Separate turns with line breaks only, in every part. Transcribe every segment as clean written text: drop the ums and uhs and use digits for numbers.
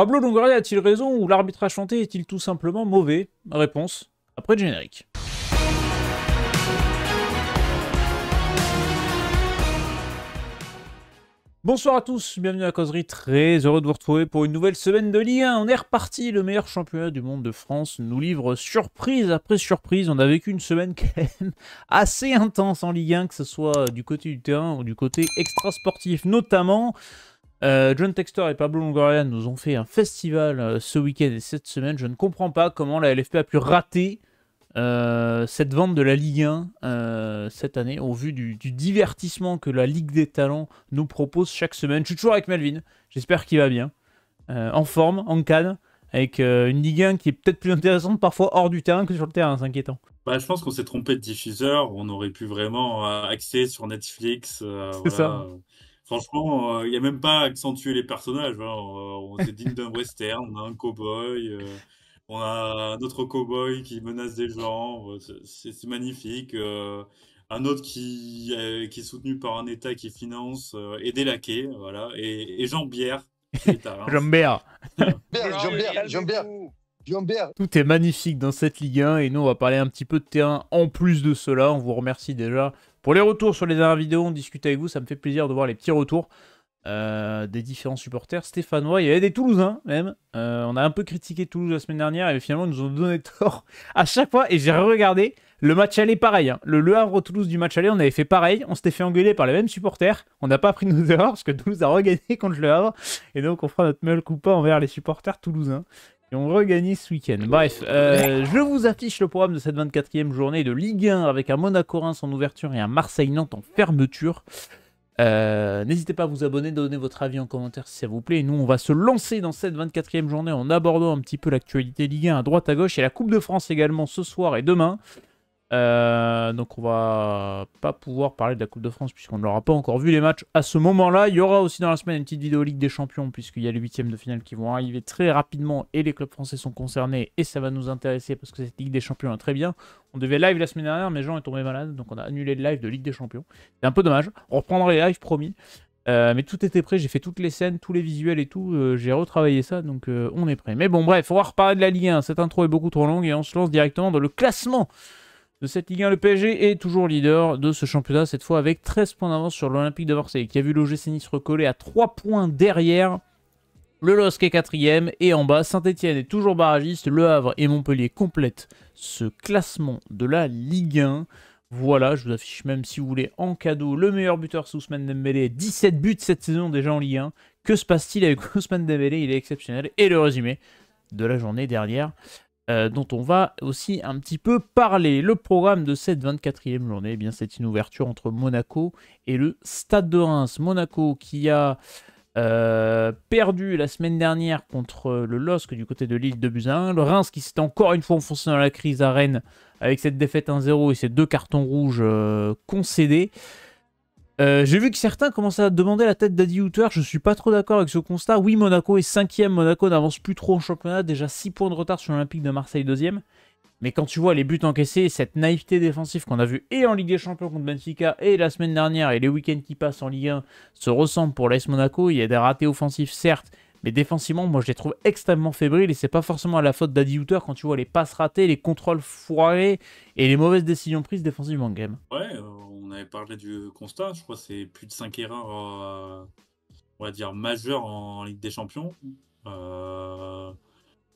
Pablo Longoria a-t-il raison ou l'arbitrage chanté est-il tout simplement mauvais? Réponse après le générique. Bonsoir à tous, bienvenue à la causerie, très heureux de vous retrouver pour une nouvelle semaine de Ligue 1. On est reparti, le meilleur championnat du monde de France nous livre surprise après surprise. On a vécu une semaine quand même assez intense en Ligue 1, que ce soit du côté du terrain ou du côté extra-sportif notamment. John Textor et Pablo Longoria nous ont fait un festival ce week-end et cette semaine. Je ne comprends pas comment la LFP a pu rater cette vente de la Ligue 1 cette année, au vu du divertissement que la Ligue des Talents nous propose chaque semaine. Je suis toujours avec Melvin, j'espère qu'il va bien, en forme, en canne, avec une Ligue 1 qui est peut-être plus intéressante parfois hors du terrain que sur le terrain, c'est inquiétant.
Bah, je pense qu'on s'est trompé de diffuseur. On aurait pu vraiment axer sur Netflix.
C'est ça.
Voilà. Franchement, il n'y a même pas accentué les personnages. Hein. On est digne d'un western. On a un cow-boy. On a un autre cow-boy qui menace des gens. C'est magnifique. Un autre qui est soutenu par un État qui finance et des laquais. Voilà. Et Jean Bière qui est à Reims.
Jambert.
Jean-Pierre.
Tout est magnifique dans cette Ligue 1 et nous on va parler un petit peu de terrain en plus de cela. On vous remercie déjà pour les retours sur les dernières vidéos, on discute avec vous, ça me fait plaisir de voir les petits retours des différents supporters stéphanois. Il y avait des Toulousains même. On a un peu critiqué Toulouse la semaine dernière et finalement ils nous ont donné tort à chaque fois. Et j'ai regardé le match aller pareil. Hein. Le Havre-Toulouse du match aller, on avait fait pareil. On s'était fait engueuler par les mêmes supporters. On n'a pas appris nos erreurs parce que Toulouse a regagné contre le Havre. Et donc on fera notre meule coupa envers les supporters toulousains. Et on regagne ce week-end. Bref, je vous affiche le programme de cette 24e journée de Ligue 1 avec un Monaco-Reims en ouverture et un Marseille-Nantes en fermeture. N'hésitez pas à vous abonner, donner votre avis en commentaire si ça vous plaît. Et nous, on va se lancer dans cette 24e journée en abordant un petit peu l'actualité Ligue 1 à droite à gauche. Et la Coupe de France également ce soir et demain. Donc on va pas pouvoir parler de la Coupe de France puisqu'on n'aura pas encore vu les matchs à ce moment-là. Il y aura aussi dans la semaine une petite vidéo Ligue des Champions puisqu'il y a les huitièmes de finale qui vont arriver très rapidement et les clubs français sont concernés et ça va nous intéresser parce que cette Ligue des Champions est très bien. On devait live la semaine dernière mais Jean est tombé malade donc on a annulé le live de Ligue des Champions. C'est un peu dommage, on reprendra les lives promis. Mais tout était prêt, j'ai fait toutes les scènes, tous les visuels et tout, j'ai retravaillé ça donc on est prêt. Mais bon bref, on va reparler de la Ligue 1, cette intro est beaucoup trop longue et on se lance directement dans le classement de cette Ligue 1. Le PSG est toujours leader de ce championnat, cette fois avec 13 points d'avance sur l'Olympique de Marseille, qui a vu l'OGC Nice recoller à 3 points derrière. Le LOSC est 4ème et en bas, Saint-Etienne est toujours barragiste. Le Havre et Montpellier complètent ce classement de la Ligue 1. Voilà, je vous affiche même si vous voulez en cadeau le meilleur buteur sous Ousmane Dembélé. 17 buts cette saison déjà en Ligue 1. Que se passe-t-il avec Ousmane Dembélé? Il est exceptionnel. Et le résumé de la journée dernière. Dont on va aussi un petit peu parler. Le programme de cette 24e journée, eh bien c'est une ouverture entre Monaco et le Stade de Reims. Monaco qui a perdu la semaine dernière contre le LOSC du côté de Lille de buts à 1. Le Reims qui s'est encore une fois enfoncé dans la crise à Rennes avec cette défaite 1-0 et ces 2 cartons rouges concédés. J'ai vu que certains commençaient à demander la tête d'Adi Hütter. Je suis pas trop d'accord avec ce constat. Oui, Monaco est 5ème. Monaco n'avance plus trop en championnat. Déjà 6 points de retard sur l'Olympique de Marseille 2ème. Mais quand tu vois les buts encaissés, cette naïveté défensive qu'on a vue et en Ligue des Champions contre Benfica et la semaine dernière et les week-ends qui passent en Ligue 1 se ressemblent pour l'AS Monaco. Il y a des ratés offensifs certes, mais défensivement, moi je les trouve extrêmement fébriles et c'est pas forcément à la faute d'Adi Hütter quand tu vois les passes ratées, les contrôles foirés et les mauvaises décisions prises défensivement quand même.
Ouais, on avait parlé du constat. Je crois que c'est plus de 5 erreurs, on va dire, majeures en Ligue des Champions.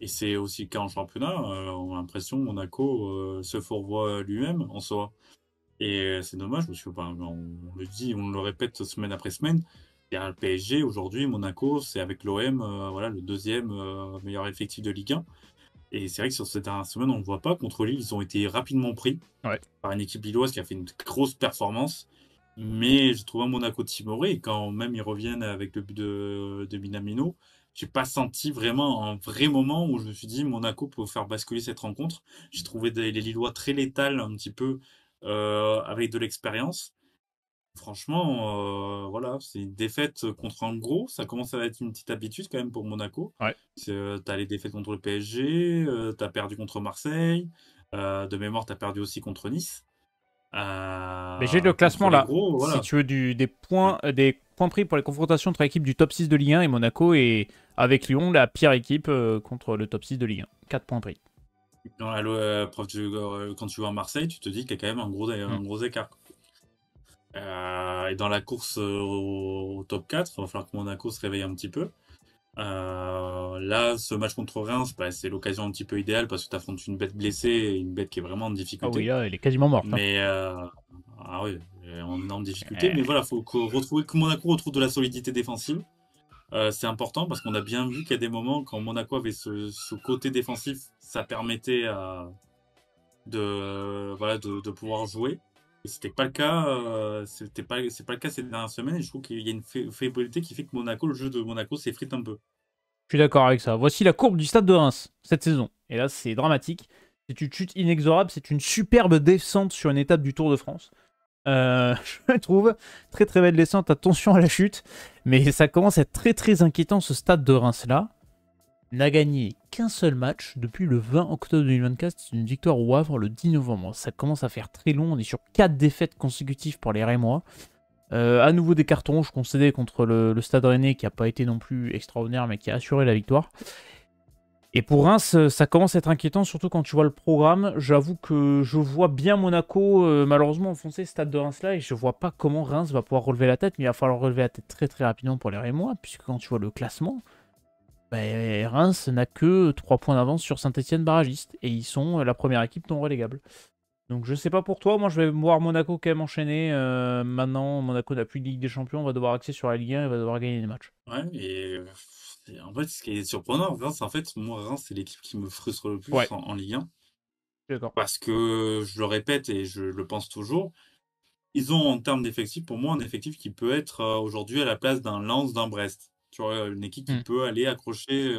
Et c'est aussi le cas en championnat. On a l'impression que Monaco se fourvoie lui-même en soi. Et c'est dommage parce que on le dit, on le répète semaine après semaine. Derrière le PSG, aujourd'hui, Monaco, c'est avec l'OM voilà, le deuxième meilleur effectif de Ligue 1. Et c'est vrai que sur cette dernière semaine, on ne le voit pas. Contre Lille, ils ont été rapidement pris par une équipe lilloise qui a fait une grosse performance. Mais j'ai trouvé un Monaco timoré. Et quand même ils reviennent avec le but de Minamino, j'ai pas senti vraiment un vrai moment où je me suis dit Monaco peut faire basculer cette rencontre. J'ai trouvé les Lillois très létales un petit peu avec de l'expérience. Franchement, voilà, c'est une défaite contre un gros. Ça commence à être une petite habitude quand même pour Monaco.
Ouais.
T'as les défaites contre le PSG, t'as perdu contre Marseille, de mémoire t'as perdu aussi contre Nice.
Mais j'ai le
Contre
classement
les
là.
gros,
Si
voilà.
tu veux des points pris pour les confrontations entre équipes du top 6 de Ligue 1 et Monaco est avec Lyon, la pire équipe contre le top 6 de Ligue 1. 4 points pris.
Quand tu vas à Marseille, tu te dis qu'il y a quand même un gros écart. Et dans la course au top 4, il va falloir que Monaco se réveille un petit peu. Là, ce match contre Reims, c'est l'occasion un petit peu idéale parce que tu affrontes une bête blessée et une bête qui est vraiment en difficulté.
Ah oui, là, elle est quasiment morte.
Mais ah oui, elle est en énorme difficulté. Mais voilà, il faut que Monaco retrouve de la solidité défensive. C'est important parce qu'on a bien vu qu'il y a des moments quand Monaco avait ce côté défensif, ça permettait de pouvoir jouer. Et c'était pas le cas, c'est pas le cas ces dernières semaines. Et je trouve qu'il y a une fébrilité qui fait que le jeu de Monaco s'effrite un peu.
Je suis d'accord avec ça. Voici la courbe du stade de Reims cette saison. Et là, c'est dramatique. C'est une chute inexorable. C'est une superbe descente sur une étape du Tour de France. Je trouve très très belle descente. Attention à la chute. Mais ça commence à être très très inquiétant ce stade de Reims là. N'a gagné qu'un seul match depuis le 20 octobre 2024. C'est une victoire au Havre le 10 novembre. Ça commence à faire très long. On est sur 4 défaites consécutives pour les Rémois. À nouveau des cartons rouges concédés contre le Stade Rennais qui n'a pas été non plus extraordinaire mais qui a assuré la victoire. Et pour Reims, ça commence à être inquiétant, surtout quand tu vois le programme. J'avoue que je vois bien Monaco malheureusement enfoncer ce Stade de Reims là et je vois pas comment Reims va pouvoir relever la tête, mais il va falloir relever la tête très très rapidement pour les Rémois, puisque quand tu vois le classement, Reims n'a que 3 points d'avance sur Saint-Etienne barragiste et ils sont la première équipe non relégable. Donc je sais pas pour toi, moi je vais voir Monaco quand même enchaîner. Maintenant, Monaco n'a plus de Ligue des Champions, on va devoir axer sur la Ligue 1 et va devoir gagner des matchs.
Ouais, et en fait, ce qui est surprenant, Reims, c'est l'équipe qui me frustre le plus en Ligue 1.
D'accord.
Parce que, je le répète et je le pense toujours, ils ont en termes d'effectifs, pour moi, un effectif qui peut être aujourd'hui à la place d'un Lens, d'un Brest. Tu vois, une équipe qui peut aller accrocher,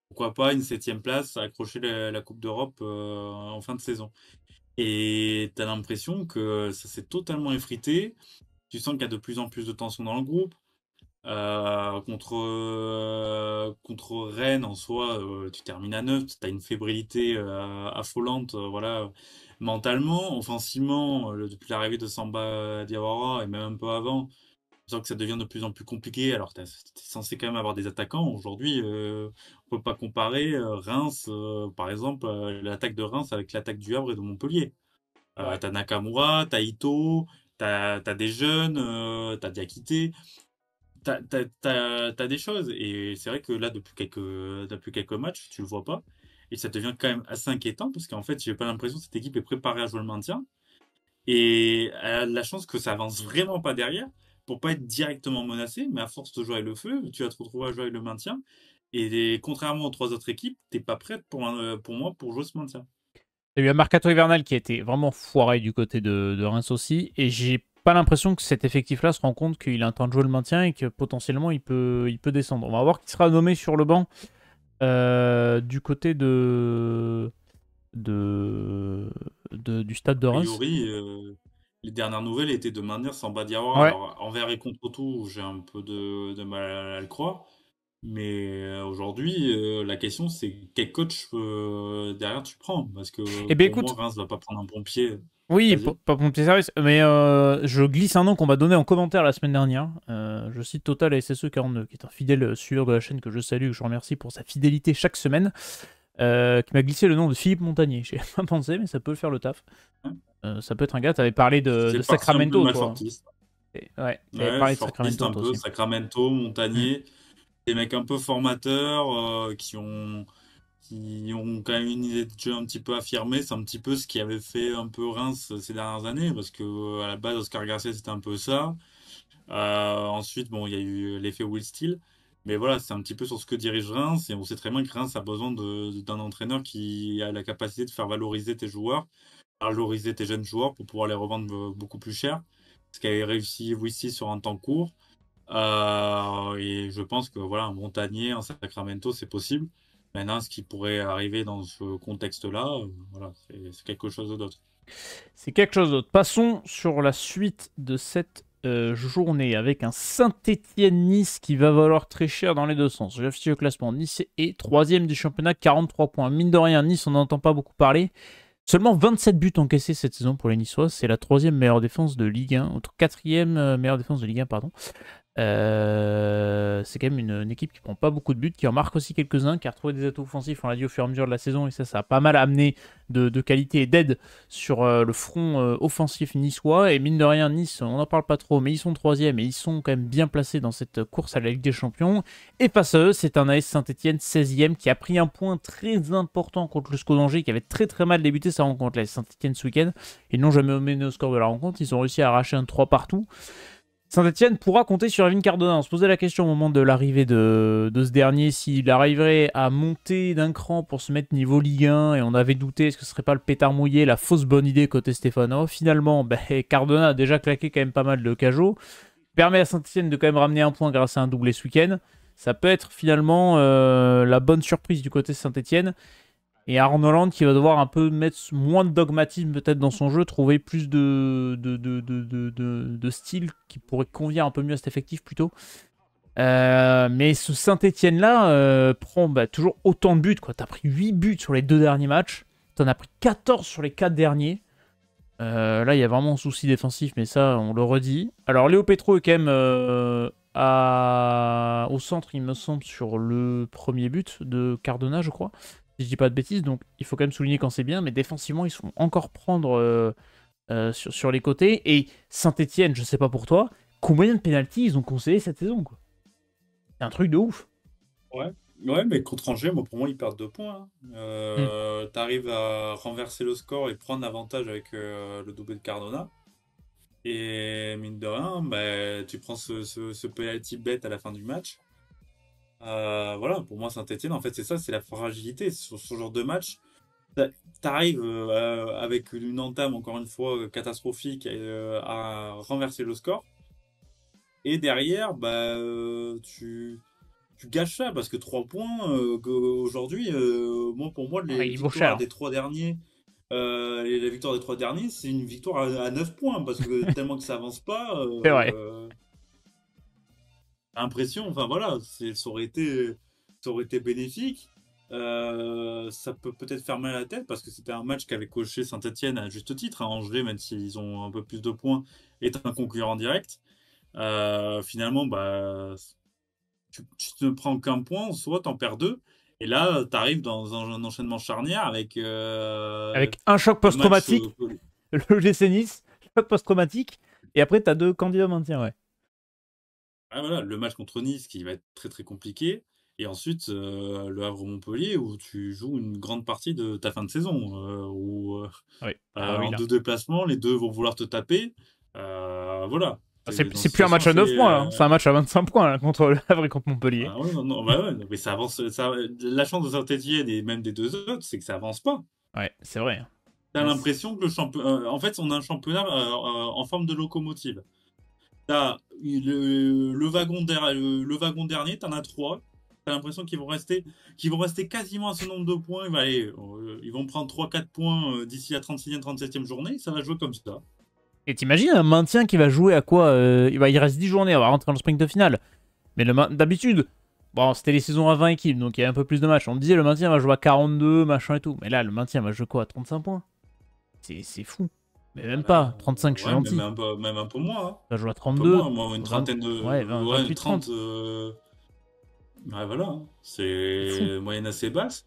pourquoi pas, une 7e place, accrocher la Coupe d'Europe en fin de saison. Et tu as l'impression que ça s'est totalement effrité. Tu sens qu'il y a de plus en plus de tension dans le groupe. Contre Rennes, en soi, tu termines à 9, tu as une fébrilité affolante, voilà, mentalement, offensivement, depuis l'arrivée de Samba Diawara et même un peu avant, je sens que ça devient de plus en plus compliqué. Alors, tu es censé quand même avoir des attaquants. Aujourd'hui, on peut pas comparer Reims, par exemple, l'attaque de Reims avec l'attaque du Havre et de Montpellier. T'as Nakamura, t'as Ito, t'as des jeunes, t'as Diakité. T'as des choses. Et c'est vrai que là, depuis quelques matchs, tu le vois pas. Et ça devient quand même assez inquiétant parce qu'en fait, j'ai pas l'impression que cette équipe est préparée à jouer le maintien. Et elle a la chance que ça avance vraiment pas derrière pour pas être directement menacée. Mais à force de jouer avec le feu, tu vas te retrouver à jouer avec le maintien. Et contrairement aux 3 autres équipes, t'es pas prête pour moi pour jouer ce maintien.
Il y a eu un mercato hivernal qui a été vraiment foiré du côté de Reims aussi. Et j'ai pas l'impression que cet effectif-là se rend compte qu'il est en train de jouer le maintien et que potentiellement il peut descendre. On va voir qui sera nommé sur le banc du côté du stade de
A
Reims.
priori, les dernières nouvelles étaient de maintenir Samba Diawara.
Ouais.
Alors, envers et contre tout, j'ai un peu de mal à le croire. Mais aujourd'hui, la question c'est quel coach derrière tu prends? Parce que
Eh bien
pour moi,
écoute,
Reims va pas prendre un bon pied.
oui,
Vas-y.
pas pour mon petit service, mais je glisse un nom qu'on m'a donné en commentaire la semaine dernière. Je cite Total SSE42, qui est un fidèle suiveur de la chaîne que je salue et que je remercie pour sa fidélité chaque semaine, qui m'a glissé le nom de Philippe Montagnier. J'ai pas pensé, mais ça peut faire le taf. Ça peut être un gars, t'avais parlé de Sacramento, toi. Ouais, t'avais parlé de Sacramento, toi
peu,
aussi.
Sacramento, Montagnier, des mecs un peu formateurs qui ont quand même une idée de jeu un petit peu affirmée. C'est un petit peu ce qui avait fait un peu Reims ces dernières années, parce que à la base, Oscar Garcia, c'était un peu ça. Ensuite, bon, il y a eu l'effet Will Steele. Mais voilà, c'est un petit peu sur ce que dirige Reims. Et on sait très bien que Reims a besoin d'un entraîneur qui a la capacité de faire valoriser tes joueurs, valoriser tes jeunes joueurs pour pouvoir les revendre beaucoup plus cher. Ce qui avait réussi Wissi sur un temps court. Et je pense que voilà, un Montagnier, un Sacramento, c'est possible. Maintenant, ce qui pourrait arriver dans ce contexte-là, voilà, c'est quelque chose d'autre.
C'est quelque chose d'autre. Passons sur la suite de cette journée avec un Saint-Étienne-Nice qui va valoir très cher dans les deux sens. J'affiche le classement. Nice est 3e du championnat, 43 points. Mine de rien, Nice, on n'entend pas beaucoup parler. Seulement 27 buts encaissés cette saison pour les Niçois. C'est la 3e meilleure défense de Ligue 1, autre 4e meilleure défense de Ligue 1, pardon. C'est quand même une équipe qui prend pas beaucoup de buts, qui en marque aussi quelques-uns, qui a retrouvé des atouts offensifs, on l'a dit, au fur et à mesure de la saison, et ça a pas mal amené de qualité et d'aide sur le front offensif niçois. Et mine de rien, Nice, on n'en parle pas trop, mais ils sont troisième et ils sont quand même bien placés dans cette course à la Ligue des Champions. Et face à eux, c'est un AS Saint-Etienne 16e qui a pris un point très important contre le SCO d'Angers, qui avait très très mal débuté sa rencontre, l'AS Saint-Etienne ce week-end. Ils n'ont jamais mené au score de la rencontre, ils ont réussi à arracher un 3 partout. Saint-Etienne pourra compter sur Erwin Cardona. On se posait la question au moment de l'arrivée de ce dernier, s'il arriverait à monter d'un cran pour se mettre niveau Ligue 1, et on avait douté, est-ce que ce serait pas le pétard mouillé, la fausse bonne idée côté Stéphano. Finalement, Cardona a déjà claqué quand même pas mal de cajots, permet à Saint-Etienne de quand même ramener un point grâce à un doublé ce week-end. Ça peut être finalement la bonne surprise du côté Saint-Etienne. Et Arnaud Hollande qui va devoir un peu mettre moins de dogmatisme peut-être dans son jeu, trouver plus de style qui pourrait convenir un peu mieux à cet effectif plutôt. Mais ce Saint-Etienne-là prend toujours autant de buts. Tu as pris 8 buts sur les 2 derniers matchs. Tu en as pris 14 sur les 4 derniers. Là, il y a vraiment un souci défensif, mais ça, on le redit. Alors, Léo Petro est quand même au centre, il me semble, sur le premier but de Cardona, je crois. Si je dis pas de bêtises, donc il faut quand même souligner quand c'est bien, mais défensivement, ils se font encore prendre sur les côtés. Et Saint-Etienne, je sais pas pour toi, combien de pénaltys ils ont concédé cette saison, quoi. C'est un truc de ouf.
Ouais. Ouais, mais contre Angers, moi, pour moi, ils perdent 2 points, hein.
Hmm.
T'arrives à renverser le score et prendre l'avantage avec le doublé de Cardona. Et mine de rien, bah, tu prends ce penalty bête à la fin du match. Voilà, pour moi, Saint-Etienne, en fait, c'est ça, c'est la fragilité. Sur ce genre de match, t'arrives avec une entame, encore une fois, catastrophique à renverser le score. Et derrière, bah, tu gâches ça parce que 3 points, aujourd'hui, moi, pour moi,
Ouais,
les
il vaut
victoires
cher.
des 3 derniers, la victoire des 3 derniers, c'est une victoire à 9 points parce que tellement que ça avance pas,
C'est vrai.
impression, enfin voilà, ça aurait été bénéfique. Ça peut peut-être faire mal à la tête parce que c'était un match qu'avait coché Saint-Etienne à juste titre, hein. Angers, même s'ils ont un peu plus de points, est un concurrent direct. Finalement, bah, tu ne prends qu'un point, soit t'en perds 2. Et là, tu arrives dans un enchaînement charnière avec
Avec un choc
le match.
post-traumatique, le GC Nice, choc post-traumatique, et après, t'as 2 candidats au maintien, ouais.
Voilà, le match contre Nice qui va être très très compliqué. Et ensuite, le Havre-Montpellier où tu joues une grande partie de ta fin de saison. Où
Oui. Ah oui,
en
là.
2 déplacements, les deux vont vouloir te taper. Voilà. T'es dans une
C'est plus un match
situation
à 9
assez.
points, là. C'est un match à 25 points, là, contre le Havre et contre Montpellier.
Ah ouais, non, non, bah ouais, non, mais ça avance. La chance de Saint-Étienne et même des deux autres, c'est que ça avance pas.
Ouais, c'est vrai.
T'as l'impression que le championnat. En fait, on a un championnat en forme de locomotive. T'as le wagon dernier, t'en as 3. T'as l'impression qu'ils vont rester quasiment à ce nombre de points. Ils vont prendre 3-4 points d'ici la 36e, 37e journée. Ça va jouer comme ça.
Et t'imagines un maintien qui va jouer à quoi il reste 10 journées, on va rentrer dans le sprint final. Mais d'habitude, bon, c'était les saisons à 20 équipes, donc il y a un peu plus de matchs. On me disait le maintien va jouer à 42, machin et tout. Mais là, le maintien va jouer quoi à 35 points? C'est fou. Mais même pas.
Voilà.
35, je suis
Ouais,
gentil.
même un peu moins, hein.
Ça joue à
Un peu
32,
moins, moi, une
20,
trentaine
ouais,
de. Ouais, une
28,
30.
30.
Ouais, voilà, hein.
C'est fou.
C'est moyenne assez basse.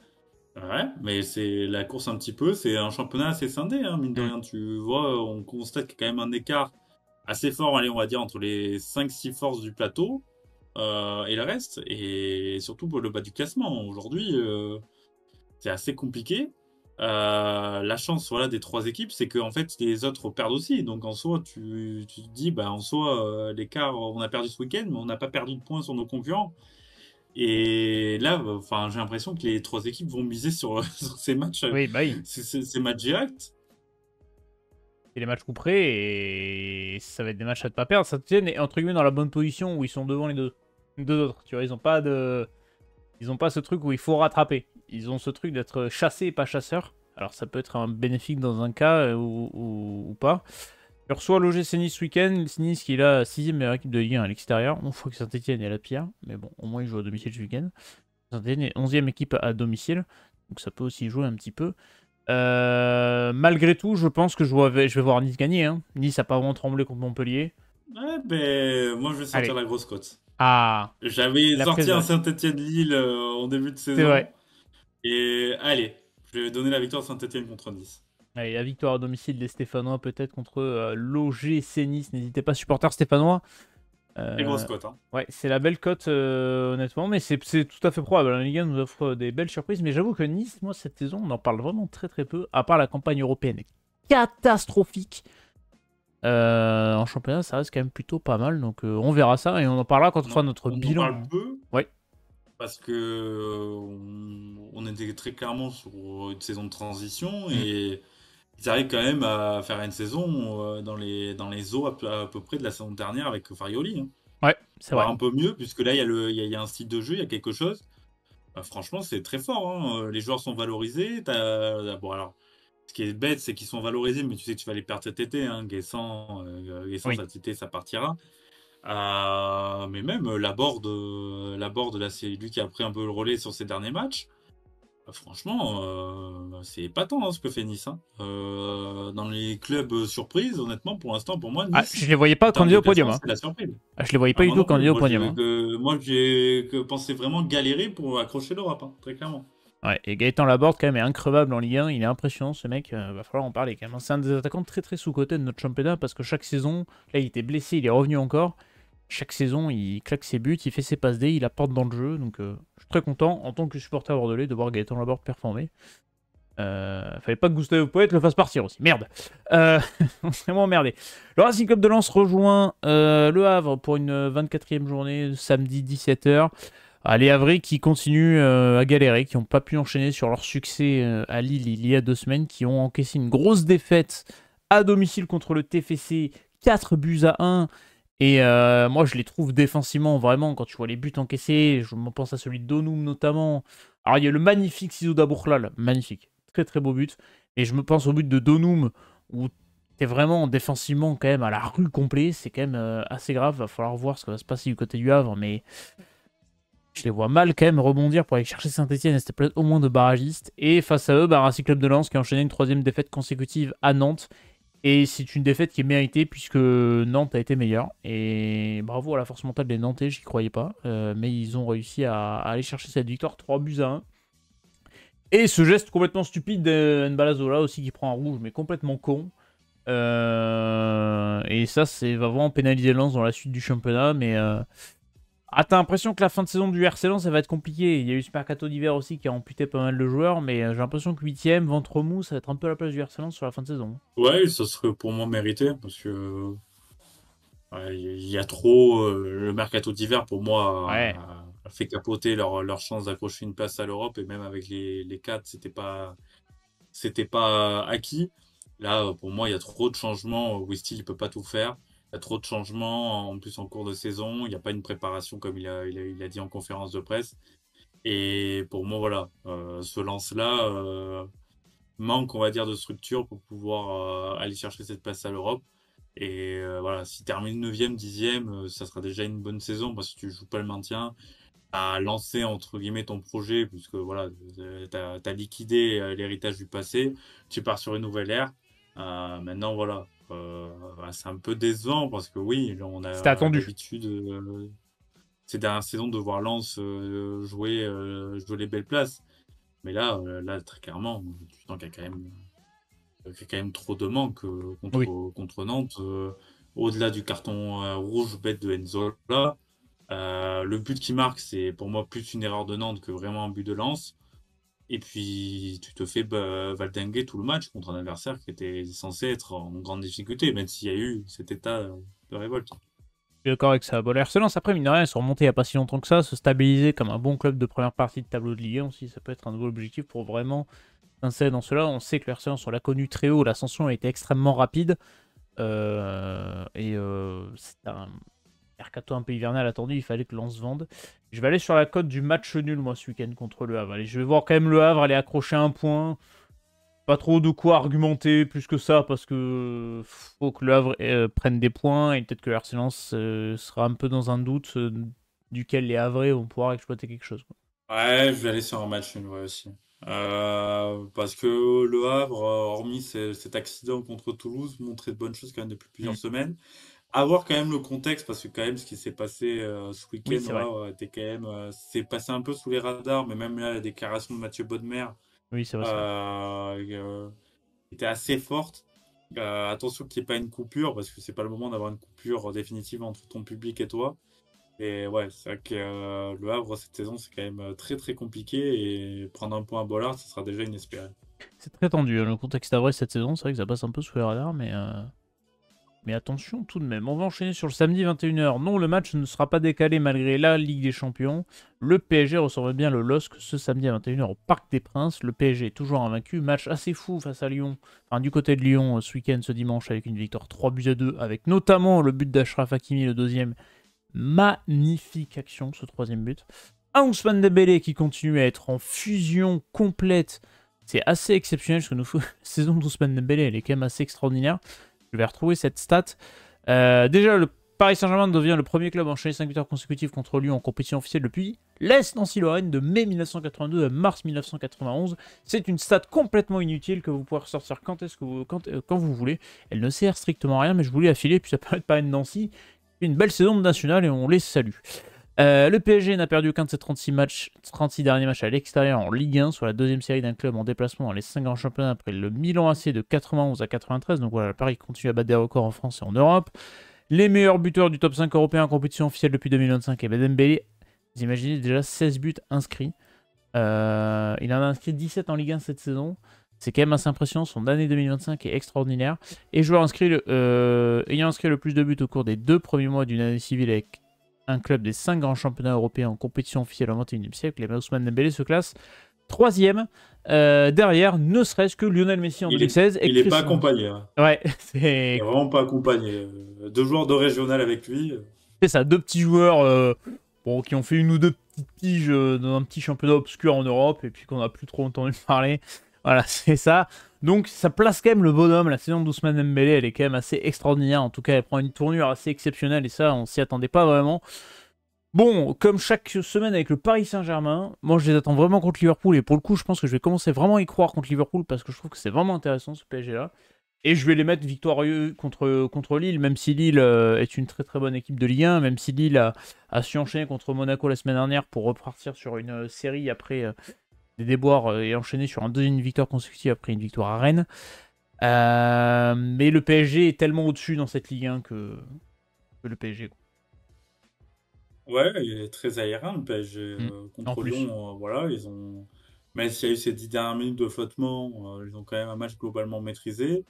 Ouais, mais c'est la course un petit peu. C'est un championnat assez scindé, hein, mine de
Hmm.
rien. Tu vois, on constate qu'il y a quand même un écart assez fort, allez, on va dire, entre les 5-6 forces du plateau et le reste. Et surtout pour le bas du classement. Aujourd'hui, c'est assez compliqué. La chance voilà, des 3 équipes, c'est que en fait, les autres perdent aussi. Donc en soi, tu te dis, bah, en soi, l'écart, on a perdu ce week-end, mais on n'a pas perdu de points sur nos concurrents. Et là, enfin, j'ai l'impression que les 3 équipes vont miser sur, sur ces matchs,
Oui, bah oui.
ces matchs directs.
C'est les matchs couperés et ça va être des matchs à ne pas perdre. Saint-Etienne est entre guillemets dans la bonne position où ils sont devant les deux autres. Tu vois, ils ont pas ce truc où il faut rattraper. Ils ont ce truc d'être chassé et pas chasseur. Alors ça peut être un bénéfique dans un cas ou pas. Tu reçois l'OGC Nice ce week-end. Nice qui est la 6ème meilleure équipe de Ligue 1 à l'extérieur. On faut que Saint-Etienne est la pire. Mais bon, au moins ils jouent à domicile ce week-end. Saint-Etienne est 11ème équipe à domicile. Donc ça peut aussi jouer un petit peu. Malgré tout, je pense que je vais voir Nice gagner, hein. Nice a pas vraiment tremblé contre Montpellier.
Ouais, ben, moi, je vais sortir
Allez.
la grosse cote.
Ah,
J'avais
la
sorti un
présage.
Saint-Étienne-Lille en début de
C'est
saison.
vrai.
Et allez, je vais donner la victoire à Saint-Étienne contre Nice.
Allez, la victoire à domicile des Stéphanois, peut-être contre l'OGC Nice. N'hésitez pas, supporters stéphanois.
Et grosse
Euh,
cote, hein.
ouais, c'est la belle cote, honnêtement. Mais c'est tout à fait probable. La Ligue 1 nous offre des belles surprises. Mais j'avoue que Nice, moi, cette saison, on en parle vraiment très très peu. À part la campagne européenne catastrophique. En championnat, ça reste quand même plutôt pas mal. Donc on verra ça. Et on en parlera quand on fera notre
On en parle
bilan.
peu
Ouais,
parce que on était très clairement sur une saison de transition
mm.
et ils arrivent quand même à faire une saison dans les eaux à peu près de la saison dernière avec Farioli, hein.
Ouais, c'est
Voire
vrai.
un peu mieux, puisque là, il y a un style de jeu, il y a quelque chose. Franchement, c'est très fort, hein. Les joueurs sont valorisés. Bon, alors, ce qui est bête, c'est qu'ils sont valorisés, mais tu sais que tu vas les perdre cet été, hein. Guessant,
Oui.
cet été, ça partira. Mais même la board, là, c'est lui qui a pris un peu le relais sur ces derniers matchs. Franchement, c'est épatant, hein, ce que fait Nice, hein. Dans les clubs surprises, honnêtement, pour l'instant, pour moi,
Ah,
Nice,
je les voyais
en
pas
termes de
candidat au podium.
classement,
Hein.
c'est la surprise.
Ah, je les voyais
Ah,
pas du
moi
tout
non plus.
candidat au podium. Hein.
Moi, j'ai que pensé vraiment galérer pour accrocher l'Europe, hein, très clairement.
Ouais, et Gaëtan Laborde, quand même, est increvable en Ligue 1. Il est impressionnant, ce mec. Va falloir en parler, quand même. C'est un des attaquants très très sous-cotés de notre championnat parce que chaque saison, là, il était blessé, il est revenu encore. Chaque saison, il claque ses buts, il fait ses passes D, il apporte dans le jeu. Donc, je suis très content, en tant que supporter bordelais, de voir Gaëtan Laborde performer. Fallait pas que Gustavo Poet le fasse partir aussi. Merde. On serait vraiment emmerdé. Le Racing Club de Lens rejoint Le Havre pour une 24e journée, samedi 17h. Les Havrais qui continuent à galérer, qui n'ont pas pu enchaîner sur leur succès à Lille il y a 2 semaines, qui ont encaissé une grosse défaite à domicile contre le TFC, 4 buts à 1. Et moi, je les trouve défensivement, vraiment, quand tu vois les buts encaissés, je me pense à celui de Donoum notamment. Alors, il y a le magnifique Sizou Bourlal, magnifique, très très beau but. Et je me pense au but de Donoum, où t'es vraiment défensivement quand même à la rue complet, c'est quand même assez grave, va falloir voir ce qui va se passer du côté du Havre, mais je les vois mal quand même rebondir pour aller chercher Saint-Etienne, c'était peut-être au moins de barragistes. Et face à eux, Racing Club de Lens qui a enchaîné une 3e défaite consécutive à Nantes. Et c'est une défaite qui est méritée puisque Nantes a été meilleure. Et bravo à la force mentale des Nantais, j'y croyais pas. Mais ils ont réussi à aller chercher cette victoire 3 buts à 1. Et ce geste complètement stupide d'Nbalazola aussi qui prend un rouge, mais complètement con. Et ça, va vraiment pénaliser Lens dans la suite du championnat. Mais t'as l'impression que la fin de saison du RC Lens, ça va être compliqué. Il y a eu ce mercato d'hiver aussi qui a amputé pas mal de joueurs. Mais j'ai l'impression que 8ème, ventre mou, ça va être un peu la place du RC Lens sur la fin de saison.
Ouais, ça serait pour moi mérité, parce que ouais, il y a trop. Le mercato d'hiver, pour moi,
Ouais.
a fait capoter leur chance d'accrocher une place à l'Europe, et même avec les 4, c'était pas acquis. Là, pour moi, il y a trop de changements. Westy, il peut pas tout faire. Il y a trop de changements, en plus en cours de saison. Il n'y a pas une préparation comme il a dit en conférence de presse. Et pour moi, voilà, ce lance-là manque, on va dire, de structure pour pouvoir aller chercher cette place à l'Europe. Et voilà, si tu termine 9e, 10e, ça sera déjà une bonne saison parce que tu joues pas le maintien, à lancer entre guillemets ton projet, puisque voilà, tu as liquidé l'héritage du passé, tu pars sur une nouvelle ère. Maintenant, voilà, c'est un peu décevant parce que oui, là, on
C'était
a
attendu.
l'habitude ces dernières saisons de voir Lens jouer les belles places. Mais là, très clairement, tu sens qu'il y a quand même trop de manque
Oui.
contre Nantes. Au-delà du carton rouge bête de Enzo, là, le but qui marque, c'est pour moi plus une erreur de Nantes que vraiment un but de Lens. Et puis, tu te fais valdinguer tout le match contre un adversaire qui était censé être en grande difficulté, même s'il y a eu cet état de révolte.
Je suis d'accord avec ça. Bon, les RC Lens, après, mine de rien, ils sont remontés il n'y a pas si longtemps que ça, se stabiliser comme un bon club de première partie de tableau de Ligue 1 aussi, ça peut être un nouveau objectif pour vraiment s'insérer dans cela. On sait que les RC Lens, on l'a connu très haut, l'ascension a été extrêmement rapide. C'est un mercato un peu hivernal attendu, il fallait que Lens se vende. Je vais aller sur la cote du match nul, moi, ce week-end contre le Havre. Allez, je vais voir quand même le Havre aller accrocher un point. Pas trop de quoi argumenter plus que ça parce que faut que le Havre prenne des points et peut-être que l'Arsenal sera un peu dans un doute duquel les Havrais vont pouvoir exploiter quelque chose. Quoi.
Ouais, je vais aller sur un match nul, ouais, aussi. Parce que Le Havre, hormis cet accident contre Toulouse, montrait de bonnes choses quand même depuis plusieurs
Hmm.
semaines. À voir quand même le contexte, parce que quand même ce qui s'est passé ce
Oui,
week-end,
c'est vrai.
était quand même, c'est passé un peu sous les radars, mais même là, la déclaration de Mathieu Bodmer
Oui, c'est vrai, c'est vrai.
euh, était assez forte. Attention qu'il n'y ait pas une coupure, parce que c'est pas le moment d'avoir une coupure définitive entre ton public et toi. Et ouais, c'est vrai que le Havre, cette saison, c'est quand même très très compliqué, et prendre un point à Bollard, ce sera déjà inespéré.
C'est très tendu, hein, le contexte à vrai cette saison, c'est vrai que ça passe un peu sous les radars, mais attention tout de même. On va enchaîner sur le samedi 21h. Non, le match ne sera pas décalé malgré la Ligue des Champions. Le PSG recevrait bien le LOSC ce samedi à 21h au Parc des Princes. Le PSG est toujours invaincu. Match assez fou face à Lyon. Enfin, du côté de Lyon ce week-end, ce dimanche, avec une victoire 3-2, avec notamment le but d'Achraf Hakimi, le deuxième. Magnifique action, ce troisième but. Un Ousmane Dembélé qui continue à être en fusion complète. C'est assez exceptionnel parce que la saison d'Ousmane Dembélé, elle est quand même assez extraordinaire. Je vais retrouver cette stat. Déjà, le Paris Saint-Germain devient le premier club à enchaîner 5 victoires consécutives contre Lyon en compétition officielle depuis l'Est Nancy-Lorraine de mai 1982 à mars 1991. C'est une stat complètement inutile que vous pouvez ressortir quand vous voulez. Elle ne sert strictement à rien, mais je voulais affiler, puis ça permet de parler de Nancy. Une belle saison de nationale et on les salue. Le PSG n'a perdu qu'un de ses 36 derniers matchs à l'extérieur en Ligue 1, sur la deuxième série d'un club en déplacement dans les 5 grands championnats après le Milan AC de 91 à 93. Donc voilà, Paris continue à battre des records en France et en Europe. Les meilleurs buteurs du top 5 européen en compétition officielle depuis 2025 et Dembélé. Vous imaginez déjà 16 buts inscrits. Il en a inscrit 17 en Ligue 1 cette saison. C'est quand même assez impressionnant. Son année 2025 est extraordinaire. Et joueur ayant inscrit le plus de buts au cours des 2 premiers mois d'une année civile avec un club des 5 grands championnats européens en compétition officielle au XXIe siècle, les Ousmane Dembélé se classe 3e derrière, ne serait-ce que Lionel Messi en
Il est,
2016 et
il est pas
Cristiano.
accompagné, hein.
Ouais,
Il est
c'est
vraiment pas accompagné. Deux joueurs de régional avec lui.
ça. Deux petits joueurs bon, qui ont fait une ou deux petites piges dans un petit championnat obscur en Europe et puis qu'on n'a plus trop entendu parler. Voilà, c'est ça. Donc ça place quand même le bonhomme. La saison d'Ousmane Dembélé, elle est quand même assez extraordinaire. En tout cas, elle prend une tournure assez exceptionnelle et ça, on s'y attendait pas vraiment. Bon, comme chaque semaine avec le Paris Saint-Germain, moi je les attends vraiment contre Liverpool et pour le coup, je pense que je vais commencer vraiment à y croire contre Liverpool parce que je trouve que c'est vraiment intéressant ce PSG-là. Et je vais les mettre victorieux contre Lille, même si Lille est une très très bonne équipe de Ligue 1, même si Lille a su enchaîner contre Monaco la semaine dernière pour repartir sur une série après des déboires et enchaîner sur une victoire consécutive après une victoire à Rennes. Mais le PSG est tellement au-dessus dans cette Ligue 1 que le PSG.
Ouais, il est très aérien le PSG.
Mm. En
Contre
plus.
Lyon, voilà, ils ont. Même s'il y a eu ces 10 dernières minutes de flottement, ils ont quand même un match globalement maîtrisé.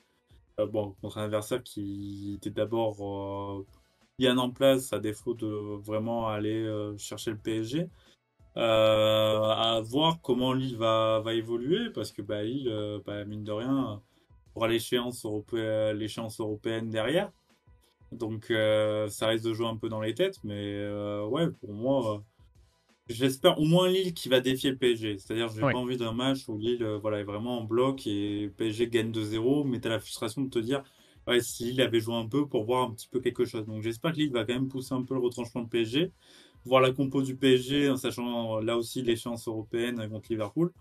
Bon, contre un adversaire qui était d'abord bien en place, à défaut de vraiment aller chercher le PSG. À voir comment Lille va évoluer, parce que bah, Lille, bah, mine de rien, aura l'échéance européenne derrière. Donc ça risque de jouer un peu dans les têtes, mais ouais, pour moi, j'espère au moins Lille qui va défier le PSG. C'est-à-dire, j'ai
Oui.
pas envie d'un match où Lille voilà, est vraiment en bloc et le PSG gagne 2-0, mais t'as la frustration de te dire, ouais, si Lille avait joué un peu pour voir un petit peu quelque chose. Donc j'espère que Lille va quand même pousser un peu le retranchement de PSG, voir la compo du PSG, en sachant là aussi l'échéance européenne contre Liverpool.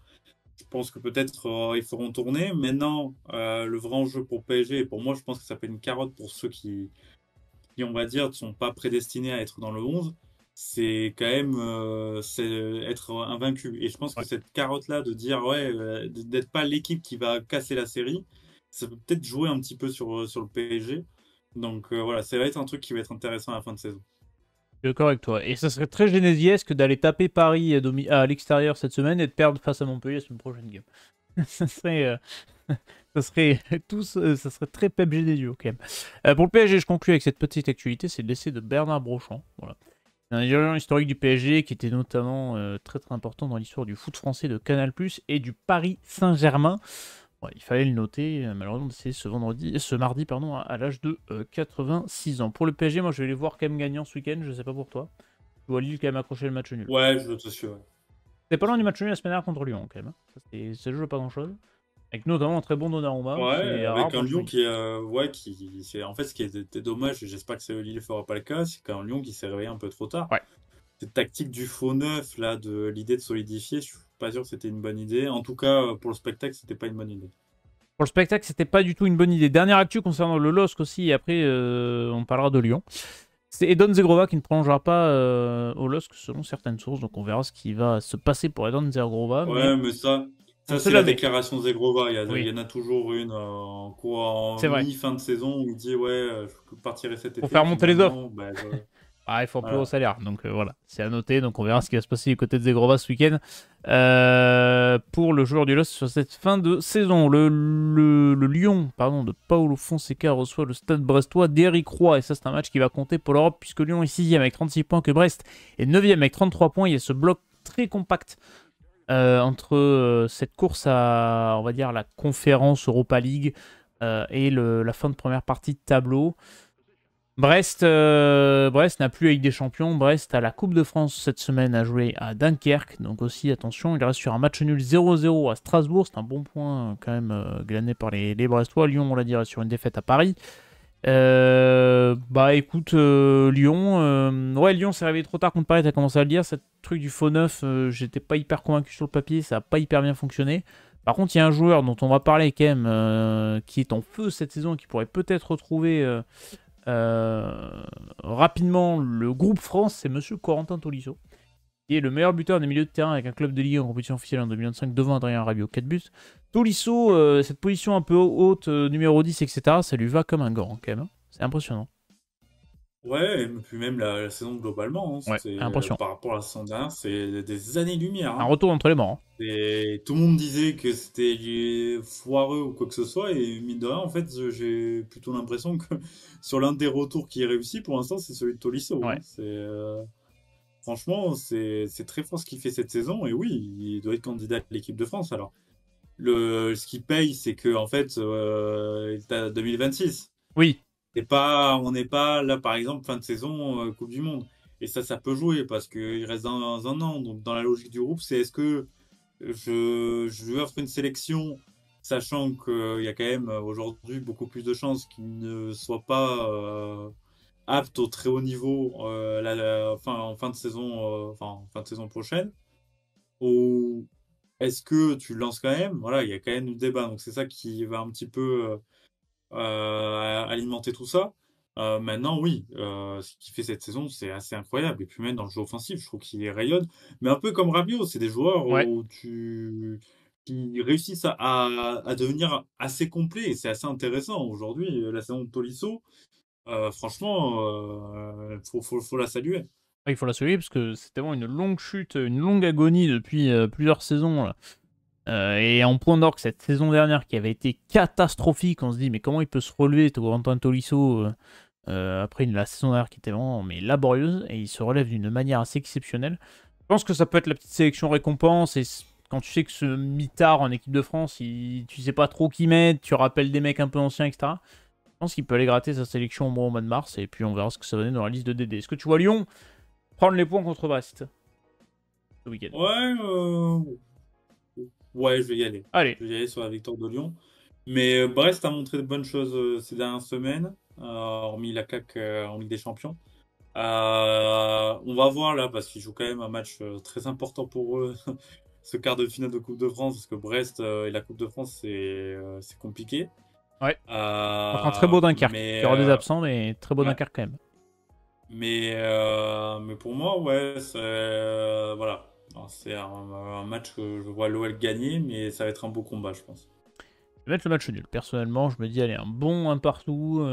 Je pense que peut-être ils feront tourner. Maintenant, le vrai enjeu pour PSG, et pour moi, je pense que ça peut être une carotte pour ceux qui, on va dire, ne sont pas prédestinés à être dans le 11, c'est quand même c'est être invaincu. Et je pense que
Ouais.
cette carotte-là de dire, ouais, d'être pas l'équipe qui va casser la série, ça peut peut-être jouer un petit peu sur le PSG. Donc voilà, ça va être un truc qui va être intéressant à la fin de saison.
Je suis d'accord avec toi. Et ça serait très génésiesque d'aller taper Paris à l'extérieur cette semaine et de perdre face à Montpellier la semaine prochaine game. ça serait, ça serait ça serait très Pep Genesio quand même. Pour le PSG, je conclue avec cette petite actualité, c'est le décès de Bernard Brochant. Voilà. Un dirigeant historique du PSG qui était notamment très très important dans l'histoire du foot français de Canal+ et du Paris Saint-Germain. Ouais, il fallait le noter, malheureusement c'est ce mardi pardon, à l'âge de 86 ans. Pour le PSG, moi je vais les voir quand même gagnant ce week-end, je sais pas pour toi. Je vois Lille quand même accrocher le match nul.
Ouais, je te suis. Ouais.
C'est pas loin du match nul la semaine dernière contre Lyon quand même, hein. Ça joue pas grand chose. Avec notamment un très bon Donnarumma,
Ouais,
c'est rare
avec un
dans le
Lyon
jeu.
qui, ouais, c'est en fait ce qui était dommage, et j'espère que Lille ne fera pas le cas, c'est qu'un Lyon qui s'est réveillé un peu trop tard.
Ouais.
Cette tactique du faux neuf, là, de l'idée de solidifier, je suis pas sûr que c'était une bonne idée. En tout cas, pour le spectacle, c'était pas une bonne idée.
Pour le spectacle, c'était pas du tout une bonne idée. Dernière actu concernant le LOSC aussi, et après on parlera de Lyon. C'est Edon Zegrova qui ne prolongera pas au LOSC selon certaines sources, donc on verra ce qui va se passer pour Edon Zegrova.
Ouais, mais ça,
on
ça
sait
c'est la
jamais.
déclaration Zegrova. Il
Oui,
y en a toujours une en
c'est vrai.
mi-fin de saison où il dit ouais, je partirai cet
Pour
été.
faire monter les offres.
Finalement, bah,
Ah, il faut un plus haut
voilà.
salaire. Donc voilà, c'est à noter. Donc on verra ce qui va se passer du côté de Zegrova ce week-end. Pour le joueur du LOSC sur cette fin de saison. Le Lyon de Paulo Fonseca reçoit le Stade brestois d'Éric Roy. Et ça, c'est un match qui va compter pour l'Europe puisque Lyon est 6e avec 36 points, que Brest est 9e avec 33 points. Il y a ce bloc très compact entre cette course à, on va dire, la conférence Europa League et la fin de première partie de tableau. Brest n'a plus avec des champions. Brest a la Coupe de France cette semaine à jouer à Dunkerque. Donc aussi, attention, il reste sur un match nul 0-0 à Strasbourg. C'est un bon point quand même glané par les Brestois. Lyon, on l'a dit, reste sur une défaite à Paris. Écoute, Lyon s'est réveillé trop tard contre Paris, t'as commencé à le dire. Ce truc du faux neuf, j'étais pas hyper convaincu sur le papier. Ça a pas hyper bien fonctionné. Par contre, il y a un joueur dont on va parler quand même qui est en feu cette saison et qui pourrait peut-être retrouver... rapidement, le groupe France, c'est Monsieur Corentin Tolisso, qui est le meilleur buteur des milieux de terrain avec un club de Ligue en compétition officielle en 2025 devant Adrien Rabiot, 4 buts. Tolisso, cette position un peu haute, numéro 10, etc., ça lui va comme un gant quand même. Hein. C'est impressionnant.
Ouais, et puis même la saison globalement, hein,
Ouais,
c'est
impressionnant.
par rapport à la saison dernière, c'est des années-lumière.
Un
Hein.
retour entre les morts. Hein.
Et tout le monde disait que c'était foireux ou quoi que ce soit, et mine de rien, en fait, j'ai plutôt l'impression que sur l'un des retours qui est réussi, pour l'instant, c'est celui de Tolisso. Hein.
Ouais.
Franchement, c'est très fort ce qu'il fait cette saison, et oui, il doit être candidat à l'équipe de France. Alors, ce qui paye, c'est que en fait, il est à 2026.
Oui.
On n'est pas là, par exemple, fin de saison, Coupe du Monde. Et ça peut jouer parce qu'il reste dans un an. Donc, dans la logique du groupe, c'est est-ce que je lui offre une sélection, sachant qu'il y a quand même aujourd'hui beaucoup plus de chances qu'il ne soit pas apte au très haut niveau en fin de saison, en fin de saison prochaine. Ou est-ce que tu le lances quand même? Voilà, il y a quand même du débat. Donc, c'est ça qui va un petit peu alimenter tout ça. Maintenant, oui, ce qu'il fait cette saison, c'est assez incroyable. Et puis même dans le jeu offensif, je trouve qu'il rayonne. Mais un peu comme Rabiot, c'est des joueurs
Ouais.
qui réussissent à devenir assez complets. Et c'est assez intéressant. Aujourd'hui, la saison de Tolisso, franchement, faut la saluer.
Il faut la souligner parce que c'était vraiment une longue chute, une longue agonie depuis plusieurs saisons. Là. Et en point d'orgue, cette saison dernière qui avait été catastrophique, on se dit mais comment il peut se relever, Corentin Tolisso, après la saison dernière qui était vraiment laborieuse, et il se relève d'une manière assez exceptionnelle. Je pense que ça peut être la petite sélection récompense, et quand tu sais que ce mitard en équipe de France, tu sais pas trop qui mettre, tu rappelles des mecs un peu anciens, etc. Je pense qu'il peut aller gratter sa sélection au mois de mars, et puis on verra ce que ça va donner dans la liste de DD. Est-ce que tu vois Lyon prendre les points contre Brest ce week-end?
Ouais, ouais, je vais y aller.
Allez,
Je vais y aller sur la victoire de Lyon. Mais Brest a montré de bonnes choses ces dernières semaines, hormis la claque en Ligue des Champions. On va voir là, parce qu'ils jouent quand même un match très important pour eux, ce quart de finale de Coupe de France, parce que Brest et la Coupe de France, c'est compliqué.
ouais. Contre un très beau Dunkerque. Il
Mais,
y aura des absents, mais très beau
ouais.
Dunkerque quand même.
Mais pour moi, ouais, voilà. Alors, c'est un match que je vois l'OL gagner, mais ça va être un beau combat, je pense.
Je vais mettre le match nul. Personnellement, je me dis, allez, un bon un partout,